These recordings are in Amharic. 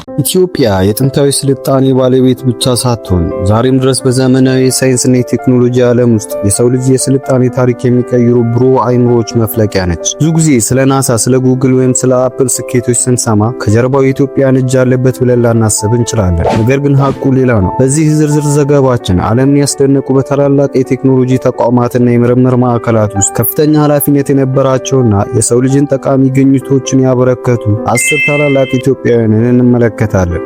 ኢትዮጵያ የጥንታዊ ስልጣኔ ባለቤት ብቻ ሳትሆን ዛሬም ድረስ በዘመናዊ የሳይንስና የቴክኖሎጂ ዓለም ውስጥ የሰው ልጅ የስልጣኔ ታሪክ የሚቀይሩ ብሩህ አይምሮዎች መፍለቂያ ነች። ብዙ ጊዜ ስለ ናሳ፣ ስለ ጉግል ወይም ስለ አፕል ስኬቶች ስንሰማ ከጀርባው የኢትዮጵያን እጅ አለበት ብለን ላናስብ እንችላለን። ነገር ግን ሐቁ ሌላ ነው። በዚህ ዝርዝር ዘገባችን ዓለምን ያስደነቁ በታላላቅ የቴክኖሎጂ ተቋማትና የምርምር ማዕከላት ውስጥ ከፍተኛ ኃላፊነት የነበራቸውና የሰው ልጅን ጠቃሚ ግኝቶችን ያበረከቱ 10 ታላላቅ ኢትዮጵያውያንን እንመለከታለን።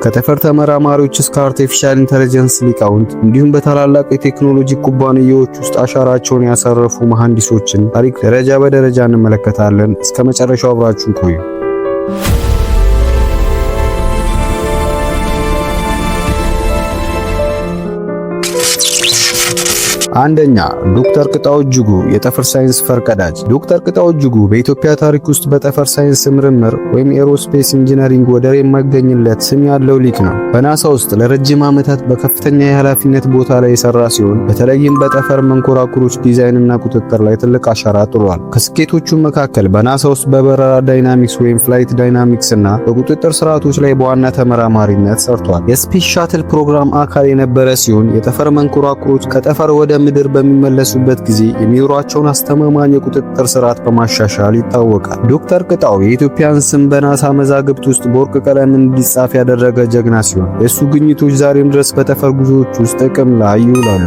ከተፈር ተመራማሪዎች እስከ አርቲፊሻል ኢንተለጀንስ ሊቃውንት እንዲሁም በታላላቅ የቴክኖሎጂ ኩባንያዎች ውስጥ አሻራቸውን ያሳረፉ መሐንዲሶችን ታሪክ ደረጃ በደረጃ እንመለከታለን። እስከ መጨረሻው አብራችሁን ቆዩ። አንደኛ፣ ዶክተር ቅጣው እጅጉ የጠፈር ሳይንስ ፈርቀዳጅ። ዶክተር ቅጣው እጅጉ በኢትዮጵያ ታሪክ ውስጥ በጠፈር ሳይንስ ምርምር ወይም ኤሮስፔስ ኢንጂነሪንግ ወደር የማይገኝለት ስም ያለው ሊቅ ነው። በናሳ ውስጥ ለረጅም ዓመታት በከፍተኛ የኃላፊነት ቦታ ላይ የሰራ ሲሆን በተለይም በጠፈር መንኮራኩሮች ዲዛይንና ቁጥጥር ላይ ትልቅ አሻራ ጥሏል። ከስኬቶቹ መካከል በናሳ ውስጥ በበረራ ዳይናሚክስ ወይም ፍላይት ዳይናሚክስ እና በቁጥጥር ስርዓቶች ላይ በዋና ተመራማሪነት ሰርቷል። የስፔስ ሻትል ፕሮግራም አካል የነበረ ሲሆን የጠፈር መንኮራኩሮች ከጠፈር ወደ ምድር በሚመለሱበት ጊዜ የሚኖራቸውን አስተማማኝ የቁጥጥር ስርዓት በማሻሻል ይታወቃል። ዶክተር ቅጣው የኢትዮጵያን ስም በናሳ መዛግብት ውስጥ በወርቅ ቀለም እንዲጻፍ ያደረገ ጀግና ሲሆን የእሱ ግኝቶች ዛሬም ድረስ በጠፈር ጉዞዎች ውስጥ ጥቅም ላይ ይውላሉ።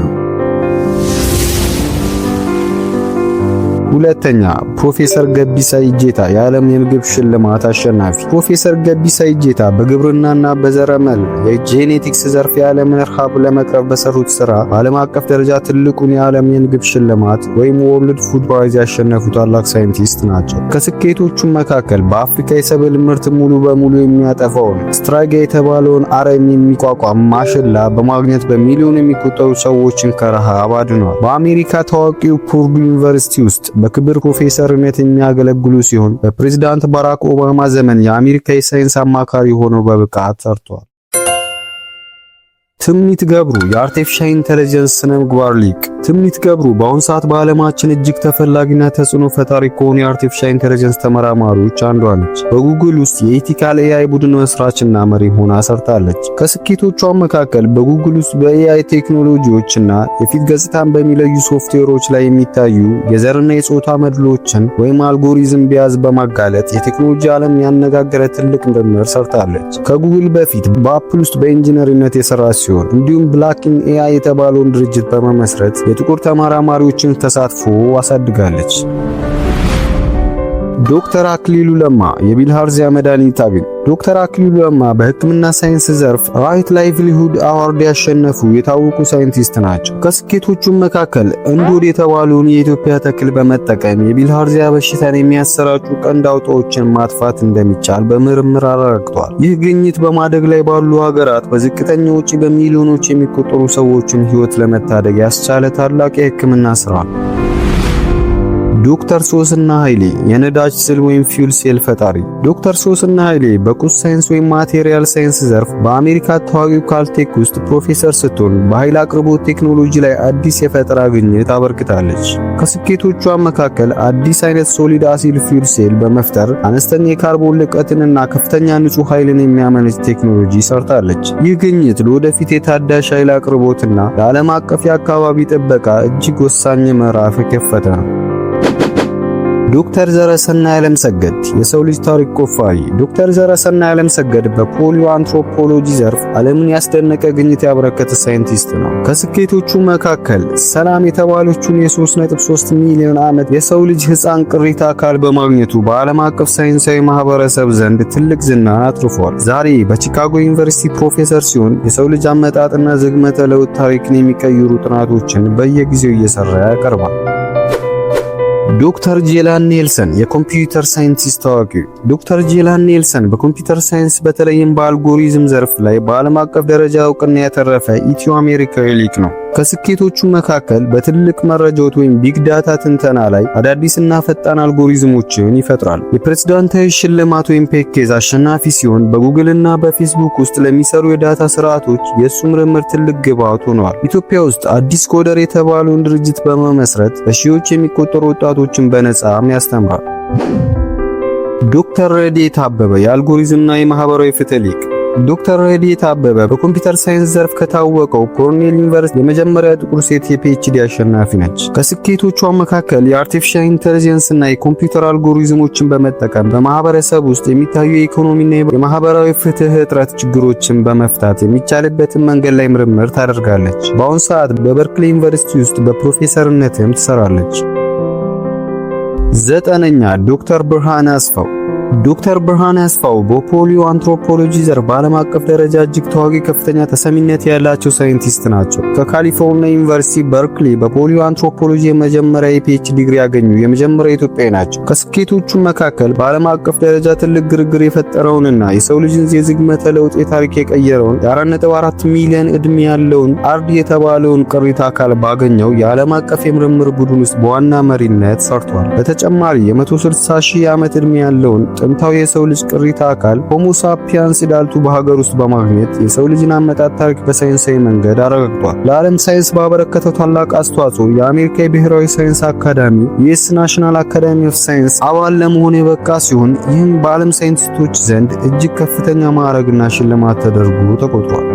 ሁለተኛ፣ ፕሮፌሰር ገቢሳ ኢጄታ የዓለም የምግብ ሽልማት አሸናፊ። ፕሮፌሰር ገቢሳ ኢጄታ በግብርናና በዘረመል የጄኔቲክስ ዘርፍ የዓለምን ረሃብ ለመቅረፍ በሰሩት ስራ በዓለም አቀፍ ደረጃ ትልቁን የዓለም የምግብ ሽልማት ወይም ወርልድ ፉድ ፕራይዝ ያሸነፉ ታላቅ ሳይንቲስት ናቸው። ከስኬቶቹም መካከል በአፍሪካ የሰብል ምርት ሙሉ በሙሉ የሚያጠፋውን ስትራይጋ የተባለውን አረም የሚቋቋም ማሽላ በማግኘት በሚሊዮን የሚቆጠሩ ሰዎችን ከረሃብ አድኗል። በአሜሪካ ታዋቂው ፑርዱ ዩኒቨርሲቲ ውስጥ በክብር ፕሮፌሰርነት የሚያገለግሉ ሲሆን በፕሬዝዳንት ባራክ ኦባማ ዘመን የአሜሪካ የሳይንስ አማካሪ ሆነው በብቃት ሰርተዋል። ትምኒት ገብሩ የአርቲፊሻል ኢንተለጀንስ ስነ ምግባር ሊቅ። ትምኒት ገብሩ በአሁኑ ሰዓት በዓለማችን እጅግ ተፈላጊና ተጽዕኖ ፈጣሪ ከሆኑ የአርቲፊሻል ኢንተለጀንስ ተመራማሪዎች አንዷ ነች። በጉግል ውስጥ የኢቲካል ኤአይ ቡድን መስራችና መሪ ሆና ሰርታለች። ከስኬቶቿ መካከል በጉግል ውስጥ በኤአይ ቴክኖሎጂዎችና የፊት ገጽታን በሚለዩ ሶፍትዌሮች ላይ የሚታዩ የዘርና የጾታ መድሎችን ወይም አልጎሪዝም ቢያዝ በማጋለጥ የቴክኖሎጂ ዓለም ያነጋገረ ትልቅ ምርምር ሰርታለች። ከጉግል በፊት በአፕል ውስጥ በኢንጂነሪነት የሰራ ሲሆን እንዲሁም ብላክን ኤአይ የተባለውን ድርጅት በመመስረት የጥቁር ተመራማሪዎችን ተሳትፎ አሳድጋለች። ዶክተር አክሊሉ ለማ የቢልሃርዚያ መድኃኒት አግኝ። ዶክተር አክሊሉ ለማ በሕክምና ሳይንስ ዘርፍ ራይት ላይቭሊሁድ አዋርድ ያሸነፉ የታወቁ ሳይንቲስት ናቸው። ከስኬቶቹም መካከል እንዶድ የተባለውን የኢትዮጵያ ተክል በመጠቀም የቢልሃርዚያ በሽታን የሚያሰራጩ ቀንድ አውጣዎችን ማጥፋት እንደሚቻል በምርምር አረጋግጧል። ይህ ግኝት በማደግ ላይ ባሉ ሀገራት በዝቅተኛ ወጪ በሚሊዮኖች የሚቆጠሩ ሰዎችን ሕይወት ለመታደግ ያስቻለ ታላቅ የሕክምና ስራ ነው። ዶክተር ሶስና ኃይሌ የነዳጅ ስል ወይም ፊውል ሴል ፈጣሪ። ዶክተር ሶስና ኃይሌ በቁስ ሳይንስ ወይም ማቴሪያል ሳይንስ ዘርፍ በአሜሪካ ታዋቂው ካልቴክ ውስጥ ፕሮፌሰር ስትሆን በኃይል አቅርቦት ቴክኖሎጂ ላይ አዲስ የፈጠራ ግኝት አበርክታለች። ከስኬቶቿ መካከል አዲስ አይነት ሶሊድ አሲድ ፊውል ሴል በመፍጠር አነስተኛ የካርቦን ልቀትንና ከፍተኛ ንጹህ ኃይልን የሚያመነጭ ቴክኖሎጂ ሰርታለች። ይህ ግኝት ለወደፊት የታዳሽ ኃይል አቅርቦትና ለዓለም አቀፍ የአካባቢ ጥበቃ እጅግ ወሳኝ ምዕራፍ የከፈተ ነው። ዶክተር ዘረሰናይ ዓለምሰገድ የሰው ልጅ ታሪክ ቆፋሪ። ዶክተር ዘረሰናይ ዓለምሰገድ በፖሊዮ አንትሮፖሎጂ ዘርፍ ዓለምን ያስደነቀ ግኝት ያበረከተ ሳይንቲስት ነው። ከስኬቶቹ መካከል ሰላም የተባለችውን የ3.3 ሚሊዮን ዓመት የሰው ልጅ ሕፃን ቅሪተ አካል በማግኘቱ በዓለም አቀፍ ሳይንሳዊ ማህበረሰብ ዘንድ ትልቅ ዝናን አትርፏል። ዛሬ በቺካጎ ዩኒቨርሲቲ ፕሮፌሰር ሲሆን የሰው ልጅ አመጣጥና ዝግመተ ለውጥ ታሪክን የሚቀይሩ ጥናቶችን በየጊዜው እየሰራ ያቀርባል። ዶክተር ጄላን ኔልሰን የኮምፒውተር ሳይንቲስት ታዋቂ። ዶክተር ጄላን ኔልሰን በኮምፒውተር ሳይንስ በተለይም በአልጎሪዝም ዘርፍ ላይ በዓለም አቀፍ ደረጃ እውቅና ያተረፈ ኢትዮ አሜሪካዊ ሊቅ ነው። ከስኬቶቹ መካከል በትልቅ መረጃዎች ወይም ቢግ ዳታ ትንተና ላይ አዳዲስና ፈጣን አልጎሪዝሞችን ይፈጥራል። የፕሬዝዳንታዊ ሽልማት ወይም ፔኬዝ አሸናፊ ሲሆን በጉግልና በፌስቡክ ውስጥ ለሚሰሩ የዳታ ስርዓቶች የሱ ምርምር ትልቅ ግብዓት ሆኗል። ኢትዮጵያ ውስጥ አዲስ ኮደር የተባለውን ድርጅት በመመስረት በሺዎች የሚቆጠሩ ወጣቶችን በነጻም ያስተምራል። ዶክተር ረድኤት አበበ የአልጎሪዝምና የማህበራዊ ፍትህ ሊቅ። ዶክተር ረድኤት አበበ በኮምፒውተር ሳይንስ ዘርፍ ከታወቀው ኮርኔል ዩኒቨርሲቲ የመጀመሪያ ጥቁር ሴት የፒኤችዲ አሸናፊ ነች። ከስኬቶቿ መካከል የአርቲፊሻል ኢንተለጀንስ እና የኮምፒውተር አልጎሪዝሞችን በመጠቀም በማህበረሰብ ውስጥ የሚታዩ የኢኮኖሚና የማህበራዊ ፍትህ እጥረት ችግሮችን በመፍታት የሚቻልበትን መንገድ ላይ ምርምር ታደርጋለች። በአሁኑ ሰዓት በበርክሊ ዩኒቨርሲቲ ውስጥ በፕሮፌሰርነትም ትሰራለች። 9ኛ ዶክተር ብርሃነ አስፋው። ዶክተር ብርሃነ አስፋው በፖሊዮ አንትሮፖሎጂ ዘርፍ በዓለም አቀፍ ደረጃ እጅግ ታዋቂ ከፍተኛ ተሰሚነት ያላቸው ሳይንቲስት ናቸው። ከካሊፎርኒያ ዩኒቨርሲቲ በርክሊ በፖሊዮ አንትሮፖሎጂ የመጀመሪያ የፒኤችዲ ዲግሪ ያገኙ የመጀመሪያ ኢትዮጵያዊ ናቸው። ከስኬቶቹ መካከል በዓለም አቀፍ ደረጃ ትልቅ ግርግር የፈጠረውንና የሰው ልጅን የዝግመተ ለውጥ ታሪክ የቀየረውን የ4.4 ሚሊዮን ዕድሜ ያለውን አርድ የተባለውን ቅሪተ አካል ባገኘው የዓለም አቀፍ የምርምር ቡድን ውስጥ በዋና መሪነት ሰርቷል። በተጨማሪ የ160 ሺህ ዓመት ዕድሜ ያለውን ጥንታዊ የሰው ልጅ ቅሪተ አካል ሆሞ ሳፒያንስ ዳልቱ በሀገር ውስጥ በማግኘት የሰው ልጅን አመጣጥ ታሪክ በሳይንሳዊ መንገድ አረጋግጧል። ለዓለም ሳይንስ ባበረከተው ታላቅ አስተዋጽኦ የአሜሪካ የብሔራዊ ሳይንስ አካዳሚ ዩኤስ ናሽናል አካዳሚ ኦፍ ሳይንስ አባል ለመሆን የበቃ ሲሆን ይህም በዓለም ሳይንቲስቶች ዘንድ እጅግ ከፍተኛ ማዕረግና ሽልማት ተደርጎ ተቆጥሯል።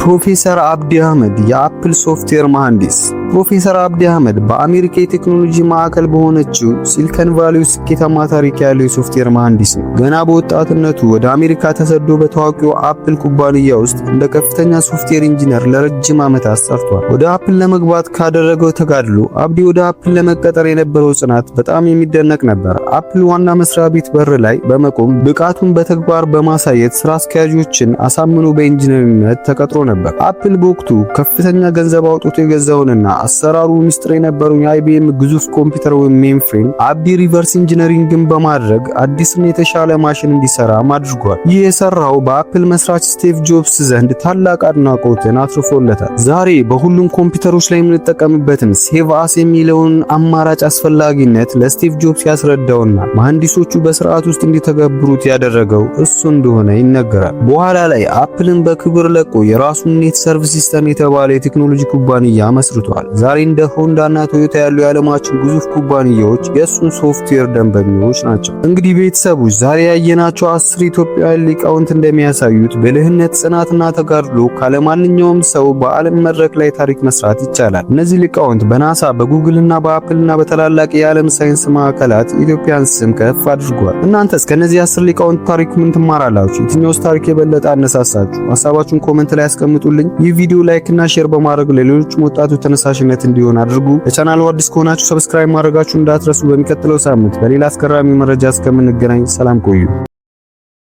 ፕሮፌሰር አብዲ አህመድ የአፕል ሶፍትዌር መሐንዲስ። ፕሮፌሰር አብዲ አህመድ በአሜሪካ የቴክኖሎጂ ማዕከል በሆነችው ሲሊከን ቫሊ ውስጥ ስኬታማ ታሪክ ያለው የሶፍትዌር መሐንዲስ ነው። ገና በወጣትነቱ ወደ አሜሪካ ተሰዶ በታዋቂው አፕል ኩባንያ ውስጥ እንደ ከፍተኛ ሶፍትዌር ኢንጂነር ለረጅም ዓመታት ሰርቷል። ወደ አፕል ለመግባት ካደረገው ተጋድሎ አብዲ ወደ አፕል ለመቀጠር የነበረው ጽናት በጣም የሚደነቅ ነበር። አፕል ዋና መስሪያ ቤት በር ላይ በመቆም ብቃቱን በተግባር በማሳየት ስራ አስኪያጆችን አሳምኖ በኢንጂነሪንግ ተቀጥሮ ነበር። አፕል በወቅቱ ከፍተኛ ገንዘብ አውጥቶ የገዛውንና አሰራሩ ሚስጥር የነበረውን የአይቢኤም ግዙፍ ኮምፒውተር ወይም ሜንፍሬም አብዲ ሪቨርስ ኢንጂነሪንግን በማድረግ አዲስና የተሻለ ማሽን እንዲሰራ አድርጓል። ይህ የሰራው በአፕል መስራች ስቲቭ ጆብስ ዘንድ ታላቅ አድናቆትን አትርፎለታል። ዛሬ በሁሉም ኮምፒውተሮች ላይ የምንጠቀምበትን ሴቭ አስ የሚለውን አማራጭ አስፈላጊነት ለስቲቭ ጆብስ ያስረዳውና መሐንዲሶቹ በስርዓት ውስጥ እንዲተገብሩት ያደረገው እሱ እንደሆነ ይነገራል። በኋላ ላይ አፕልን በክብር ለቆ የራሱን ኔት ሰርቪስ ሲስተም የተባለ የቴክኖሎጂ ኩባንያ መስርቷል። ዛሬ እንደ ሆንዳና ቶዮታ ያሉ የዓለማችን ግዙፍ ኩባንያዎች የእሱን ሶፍትዌር ደንበኞች ናቸው። እንግዲህ ቤተሰቦች ዛሬ ያየናቸው 10 ኢትዮጵያውያን ሊቃውንት እንደሚያሳዩት ብልህነት፣ ጽናትና ተጋድሎ ካለማንኛውም ሰው በዓለም መድረክ ላይ ታሪክ መስራት ይቻላል። እነዚህ ሊቃውንት በናሳ በጉግልና በአፕልና በተላላቅ የዓለም ሳይንስ ማዕከላት የኢትዮጵያን ስም ከፍ አድርጓል። እናንተስ ከነዚህ 10 ሊቃውንት ታሪክ ምን ትማራላችሁ? የትኛውስ ታሪክ የበለጠ አነሳሳችሁ? ሐሳባችሁን ኮሜንት ላይ ያስቀምጡልኝ። ይህ ቪዲዮ ላይክ እና ሼር በማድረግ ለሌሎች ወጣቶች ተነሳሽነት እንዲሆን አድርጉ። ለቻናሉ አዲስ ከሆናችሁ ሰብስክራይብ ማድረጋችሁን እንዳትረሱ። በሚቀጥለው ሳምንት በሌላ አስገራሚ መረጃ እስከምንገናኝ ሰላም ቆዩ።